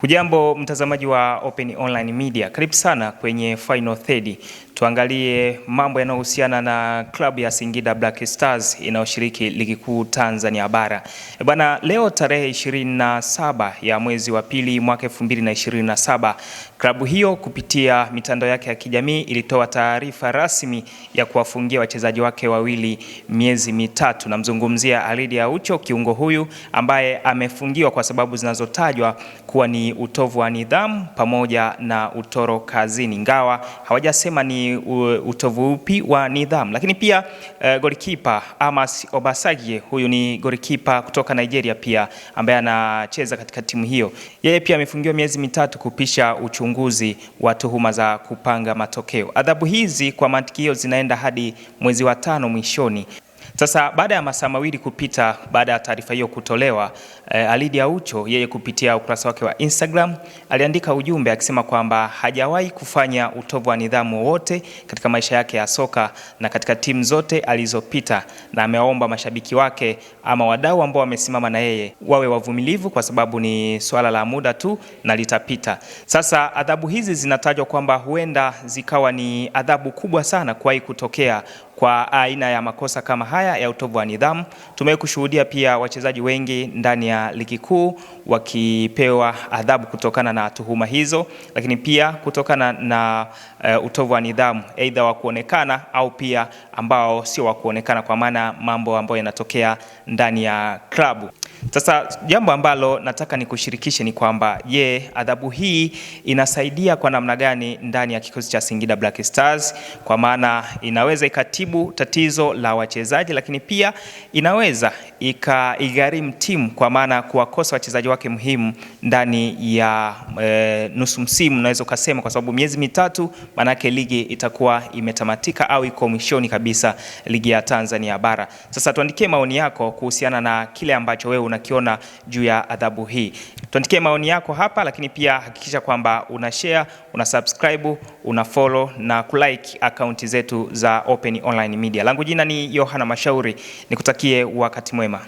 Hujambo mtazamaji wa Open Online Media, karibu sana kwenye Final Third. Tuangalie mambo yanayohusiana na klabu ya Singida Black Stars inayoshiriki ligi kuu Tanzania bara. Bwana, leo tarehe 27 ya mwezi wa pili mwaka 2027, klabu hiyo kupitia mitandao yake ya kijamii ilitoa taarifa rasmi ya kuwafungia wachezaji wake wawili miezi mitatu. Namzungumzia Alidi Aucho, kiungo huyu ambaye amefungiwa kwa sababu zinazotajwa kuwa ni utovu wa nidhamu pamoja na utoro kazini, ingawa hawajasema ni utovu upi wa nidhamu. Lakini pia golikipa Amos Obasagie, huyu ni golikipa kutoka Nigeria pia ambaye anacheza katika timu hiyo, yeye pia amefungiwa miezi mitatu kupisha uchunguzi wa tuhuma za kupanga matokeo. Adhabu hizi kwa mantiki hiyo zinaenda hadi mwezi wa 5 mwishoni. Sasa baada ya masaa mawili kupita baada ya taarifa hiyo kutolewa, Alidi Aucho yeye kupitia ukurasa wake wa Instagram aliandika ujumbe akisema kwamba hajawahi kufanya utovu wa nidhamu wowote katika maisha yake ya soka na katika timu zote alizopita, na ameomba mashabiki wake ama wadau ambao wamesimama na yeye wawe wavumilivu kwa sababu ni swala la muda tu na litapita. Sasa adhabu hizi zinatajwa kwamba huenda zikawa ni adhabu kubwa sana kuwahi kutokea kwa aina ya makosa kama haya ya utovu wa nidhamu. Tumekushuhudia pia wachezaji wengi ndani ya ligi kuu wakipewa adhabu kutokana na tuhuma hizo, lakini pia kutokana na utovu wa nidhamu aidha wa kuonekana au pia ambao sio wa kuonekana, kwa maana mambo ambayo yanatokea ndani ya klabu. Sasa jambo ambalo nataka nikushirikishe ni kwamba adhabu hii inasaidia kwa namna gani ndani ya kikosi cha Singida Black Stars, kwa maana inaweza ikatibu tatizo la wachezaji, lakini pia inaweza ikaigharimu timu kwa maana kuwakosa wachezaji wake muhimu ndani ya nusu msimu, naweza kusema, kwa sababu miezi mitatu manake ligi itakuwa imetamatika au iko mwishoni kabisa, ligi ya Tanzania bara. Sasa tuandikie maoni yako kuhusiana na kile ambacho wewe unakiona juu ya adhabu hii. Tuandikie maoni yako hapa, lakini pia hakikisha kwamba una share, una subscribe, una follow na kulike akaunti zetu za Open Online Media. Langu jina ni Yohana Mashauri, nikutakie wakati mwema.